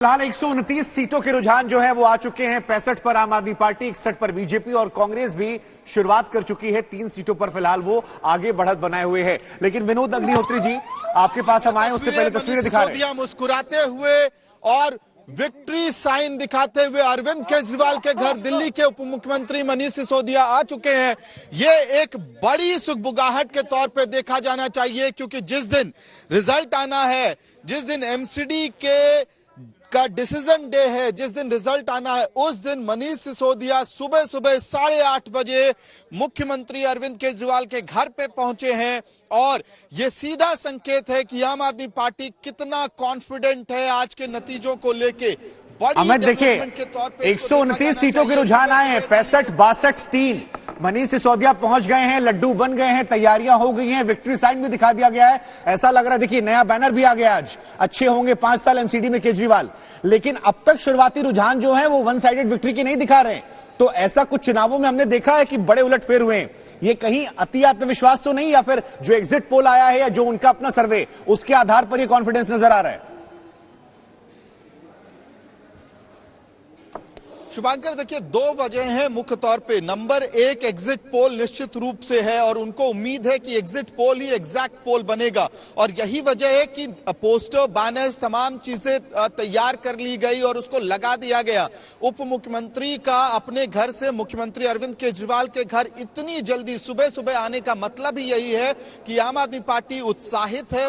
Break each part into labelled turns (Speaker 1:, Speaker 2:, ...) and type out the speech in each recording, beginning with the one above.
Speaker 1: फिलहाल 129 सीटों के रुझान जो है वो आ चुके हैं। 65 पर आम आदमी पार्टी, 61 पर बीजेपी और कांग्रेस भी शुरुआत कर चुकी है। 3 सीटों पर फिलहाल वो आगे बढ़त बनाए हुए है। लेकिन विनोद अग्निहोत्री जी, आपके पास हम आए उससे पहले तस्वीरें दिखा रहे हैं।
Speaker 2: मुस्कुराते हुए और विक्ट्री साइन दिखाते हुए अरविंद केजरीवाल के घर दिल्ली के उप मुख्यमंत्री मनीष सिसोदिया आ चुके हैं। ये एक बड़ी सुगबुगाहट के तौर पे देखा जाना चाहिए, क्योंकि जिस दिन रिजल्ट आना है, जिस दिन एमसीडी का डिसीजन डे है, जिस दिन रिजल्ट आना है, उस दिन मनीष सिसोदिया सुबह सुबह 8:30 बजे मुख्यमंत्री अरविंद केजरीवाल के घर पे पहुंचे हैं। और ये सीधा संकेत है कि आम आदमी पार्टी कितना कॉन्फिडेंट है आज के नतीजों को लेके।
Speaker 1: अमित देखिए, 129 सीटों के रुझान आए हैं। 65, 62, 3 मनीष सिसोदिया पहुंच गए हैं, लड्डू बन गए हैं, तैयारियां हो गई हैं, विक्ट्री साइन भी दिखा दिया गया है। ऐसा लग रहा है, देखिए नया बैनर भी आ गया आज, अच्छे होंगे 5 साल एमसीडी में केजरीवाल। लेकिन अब तक शुरुआती रुझान जो है वो वन साइडेड विक्ट्री की नहीं दिखा रहे हैं। तो ऐसा कुछ चुनावों में हमने देखा है कि बड़े उलटफेर हुए हैं। ये कहीं अति आत्मविश्वास तो नहीं, या फिर जो एग्जिट पोल आया है या जो उनका अपना सर्वे, उसके आधार पर यह कॉन्फिडेंस नजर आ रहा है?
Speaker 2: शुभांकर, देखिए 2 वजह हैं मुख्य तौर पे। नंबर 1, एग्जिट पोल निश्चित रूप से है और उनको उम्मीद है कि एग्जिट पोल ही एग्जैक्ट पोल बनेगा। और यही वजह है कि पोस्टर, बैनर्स, तमाम चीजें तैयार कर ली गई और उसको लगा दिया गया। उप मुख्यमंत्री का अपने घर से मुख्यमंत्री अरविंद केजरीवाल के घर इतनी जल्दी सुबह सुबह आने का मतलब ही यही है कि आम आदमी पार्टी उत्साहित है।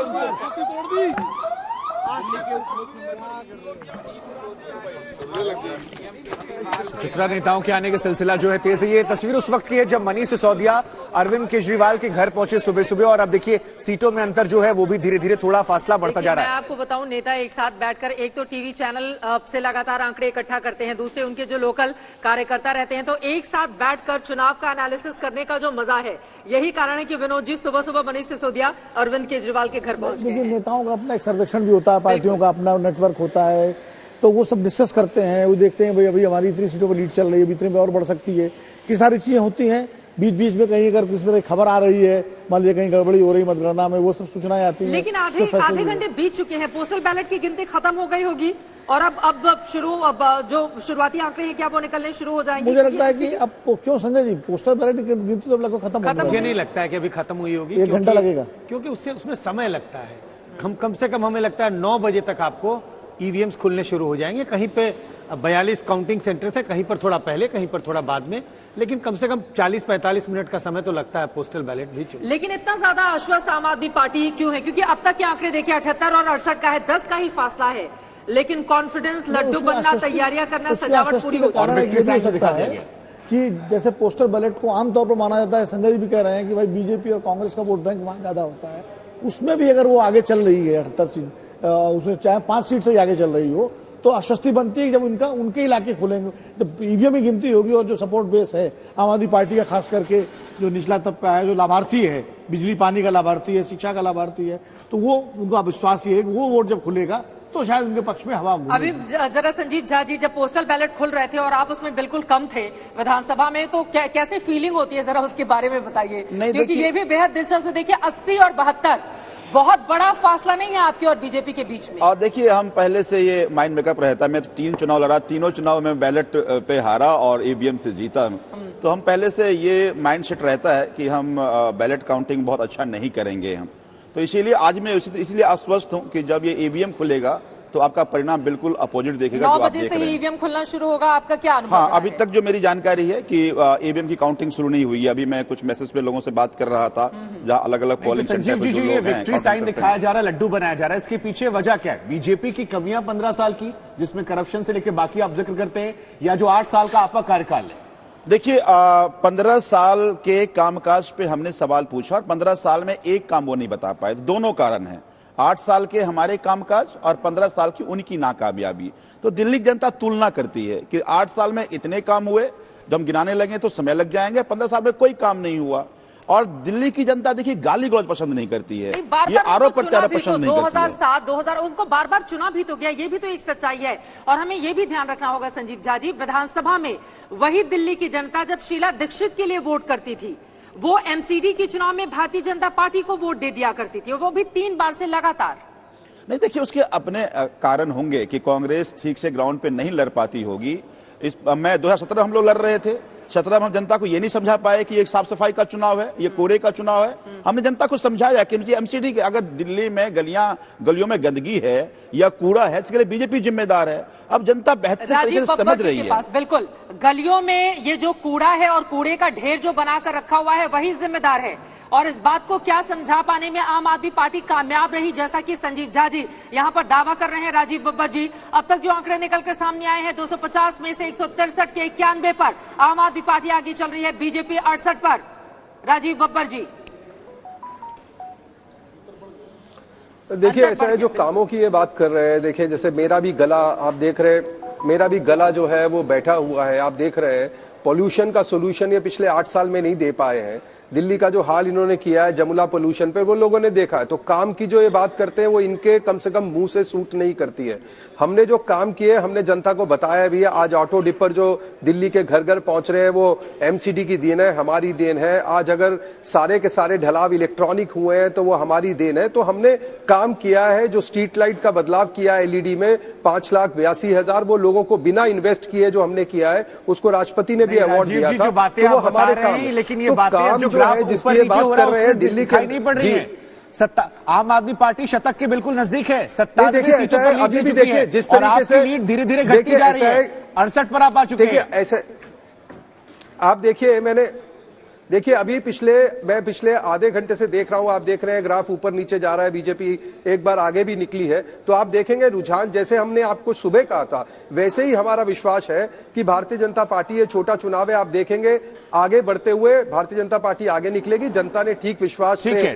Speaker 1: चित्रा नेताओं के आने का सिलसिला जो है तेज है। ये तस्वीर उस वक्त की है जब मनीष सिसोदिया अरविंद केजरीवाल के घर पहुंचे सुबह सुबह, और अब देखिए सीटों में अंतर जो है वो भी धीरे धीरे थोड़ा फासला बढ़ता जा रहा है।
Speaker 3: मैं आपको बताऊं, नेता एक साथ बैठकर एक तो टीवी चैनल से लगातार आंकड़े इकट्ठा करते हैं, दूसरे उनके जो लोकल कार्यकर्ता रहते हैं, तो एक साथ बैठकर चुनाव का एनालिसिस करने का जो मजा है, यही कारण है कि विनोद जी सुबह सुबह मनीष सिसोदिया अरविंद केजरीवाल के घर पहुंच गए।
Speaker 4: नेताओं का अपना एक सर्वेक्षण भी होता है, पार्टियों का अपना नेटवर्क होता है, तो वो सब डिस्कस करते हैं, वो देखते हैं भाई अभी हमारी इतनी सीटों पर लीड चल रही है, अभी इतने में और बढ़ सकती है, कि सारी चीजें होती हैं। बीच बीच में कहीं अगर किसी तरह खबर आ रही है, मान लीजिए कहीं गड़बड़ी हो रही मतगणना में, वो सब सूचनाएं आती हैं।
Speaker 3: लेकिन आधे घंटे बीत चुके हैं, पोस्टल बैलेट की गिनती खत्म हो गई होगी और अब जो शुरुआती आंकड़े हैं क्या वो निकलने शुरू हो जाएंगे?
Speaker 4: मुझे लगता है कि अब क्यों संजय जी, पोस्टल बैलेट की गिनती तो लगभग खत्म।
Speaker 1: मुझे नहीं लगता है कि अभी खत्म हुई होगी,
Speaker 4: 1 घंटा लगेगा,
Speaker 1: क्योंकि उसमें समय लगता है। कम से कम हमें लगता है 9 बजे तक आपको ईवीएम्स खुलने शुरू हो जाएंगे। कहीं पे 42 काउंटिंग सेंटर से, कहीं पर थोड़ा पहले, कहीं पर थोड़ा बाद में, लेकिन कम से कम 40-45 मिनट का समय तो लगता है पोस्टल बैलेट भी चुने।
Speaker 3: लेकिन इतना ज्यादा आश्वस्त आम आदमी पार्टी क्यों है? क्योंकि अब तक के आंकड़े देखिए 78 और 68 का है, 10 का ही फासला है, लेकिन कॉन्फिडेंस, लड्डू बनना, तैयारियां करना, सजावट पूरी हो
Speaker 4: चुकी है। कि जैसे पोस्टल बैलेट को आमतौर पर माना जाता है, संजय जी भी कह रहे हैं कि भाई बीजेपी और कांग्रेस का वोट बैंक वहां ज्यादा होता है, उसमें भी अगर वो आगे चल रही है 78 सीट, उसमें चाहे 5 सीट से आगे चल रही हो, तो आश्वस्ति बनती है जब उनके इलाके खुलेंगे, तो ईवीएम की गिनती होगी। और जो सपोर्ट बेस है आम आदमी पार्टी का, खास करके जो निचला तबका है, जो लाभार्थी है, बिजली पानी का लाभार्थी है, शिक्षा का लाभार्थी है, तो वो उनका विश्वास ये है कि वो वोट जब खुलेगा तो शायद उनके पक्ष में हवा।
Speaker 3: अभी जरा संजीव झा जी, जब पोस्टल बैलेट खुल रहे थे और आप उसमें बिल्कुल कम थे विधानसभा में, तो कैसे फीलिंग होती है, जरा उसके बारे में बताइए, क्योंकि ये भी बेहद दिलचस्प है। देखिए 80 और 72 बहुत बड़ा फासला नहीं है आपके और बीजेपी के बीच में।
Speaker 5: और देखिए, हम पहले से ये माइंड मेकअप रहता है। मैं तो 3 चुनाव लड़ा, तीनों चुनाव में बैलेट पे हारा और ईवीएम से जीता। तो हम पहले से ये माइंड सेट रहता है कि हम बैलेट काउंटिंग बहुत अच्छा नहीं करेंगे हम। तो इसीलिए आज मैं इसलिए आश्वस्त हूँ कि जब ये ईवीएम खुलेगा तो आपका परिणाम बिल्कुल अपोजिट देखेगा।
Speaker 3: 9 बजे से ईवीएम खुलना शुरू होगा, आपका क्या अनुभव?
Speaker 5: हाँ, अभी तक जो मेरी जानकारी है कि ईवीएम की काउंटिंग शुरू नहीं हुई है। अभी मैं कुछ मैसेज पे लोगों से बात कर रहा था, जहां अलग अलग पोलिंग सेंटर पर जो
Speaker 1: लोग हैं, विक्ट्री साइन दिखाया जा रहा है, लड्डू बनाया जा रहा है, इसके पीछे वजह क्या है? बीजेपी की कमियां 15 साल की, जिसमें करप्शन से लेकर बाकी आप जिक्र करते हैं, या जो 8 साल का आपका कार्यकाल है?
Speaker 5: देखिए, 15 साल के कामकाज पे हमने सवाल पूछा और 15 साल में एक काम वो नहीं बता पाए। दोनों कारण हैं, 8 साल के हमारे कामकाज और 15 साल की उनकी नाकामयाबी। तो दिल्ली की जनता तुलना करती है कि 8 साल में इतने काम हुए, जब हम गिनाने लगे तो समय लग जाएंगे, 15 साल में कोई काम नहीं हुआ। और दिल्ली की जनता देखिए गाली गलौज पसंद नहीं करती है, ये आरोप प्रत्यारोप पसंद नहीं करती है।
Speaker 3: 2007, 2000 उनको बार बार चुना भी तो गया, ये भी तो एक सच्चाई है। और हमें ये भी ध्यान रखना होगा संजीव झा जी, विधानसभा में वही दिल्ली की जनता जब शीला दीक्षित के लिए वोट करती थी, वो एमसीडी के चुनाव में भारतीय जनता पार्टी को वोट दे दिया करती थी, वो भी 3 बार से लगातार।
Speaker 5: नहीं, देखिए उसके अपने कारण होंगे कि कांग्रेस ठीक से ग्राउंड पे नहीं लड़ पाती होगी। मैं 2017 हम लोग लड़ रहे थे, 17 में हम जनता को ये नहीं समझा पाए कि ये साफ सफाई का चुनाव है, ये कूड़े का चुनाव है। हमने जनता को समझाया कि एमसीडी के अगर दिल्ली में गलियों में गंदगी है या कूड़ा है, इसके लिए बीजेपी जिम्मेदार है। अब जनता बेहतर तरीके से समझ रही है।
Speaker 3: बिल्कुल, गलियों में ये जो कूड़ा है और कूड़े का ढेर जो बनाकर रखा हुआ है वही जिम्मेदार है, और इस बात को क्या समझा पाने में आम आदमी पार्टी कामयाब रही, जैसा कि संजीव झा जी यहां पर दावा कर रहे हैं। राजीव बब्बर जी, अब तक जो आंकड़े निकलकर सामने आए हैं 250 में से 163 के 91 पर आम आदमी पार्टी आगे चल रही है, बीजेपी 68 पर। राजीव बब्बर जी,
Speaker 6: देखिए ऐसा है, जो कामों की ये बात कर रहे हैं, देखिए जैसे मेरा भी गला आप देख रहे हैं, मेरा भी गला जो है वो बैठा हुआ है, आप देख रहे हैं। पोल्यूशन का सोल्यूशन ये पिछले 8 साल में नहीं दे पाए हैं। दिल्ली का जो हाल इन्होंने किया है जमुना पोल्यूशन पे, वो लोगों ने देखा है। तो काम की जो ये बात करते हैं वो इनके कम से कम मुंह से सूट नहीं करती है। हमने जो काम किए हमने जनता को बताया भी है। आज ऑटो डिपर जो दिल्ली के घर घर पहुंच रहे हैं वो एमसीडी की देन है, हमारी देन है। आज अगर सारे के सारे ढलाव इलेक्ट्रॉनिक हुए हैं तो वो हमारी देन है। तो हमने काम किया है, जो स्ट्रीट लाइट का बदलाव किया है एलईडी में 5,82,000, वो लोगों को बिना इन्वेस्ट किए जो हमने किया है उसको राष्ट्रपति ने भी अवार्ड दिया था।
Speaker 1: तो वो हमारे काम है, लेकिन ये बातें जो है जिसकी ये बात कर रहे हैं दिल्ली के नहीं पड़ रही है। सत्ता आम आदमी पार्टी शतक के बिल्कुल नजदीक है। 27 सीटों पर अभी भी देखिए जिस तरीके से लीड धीरे धीरे घटती जा रही है, 68 पर आप आ चुके हैं।
Speaker 6: ऐसे आप देखिए, देखिए अभी मैं पिछले आधे घंटे से देख रहा हूं, आप देख रहे हैं ग्राफ ऊपर नीचे जा रहा है। बीजेपी एक बार आगे भी निकली है। तो आप देखेंगे रुझान, जैसे हमने आपको सुबह कहा था वैसे ही हमारा विश्वास है कि भारतीय जनता पार्टी, ये छोटा चुनाव है, आप देखेंगे आगे बढ़ते हुए भारतीय जनता पार्टी आगे निकलेगी। जनता ने ठीक विश्वास से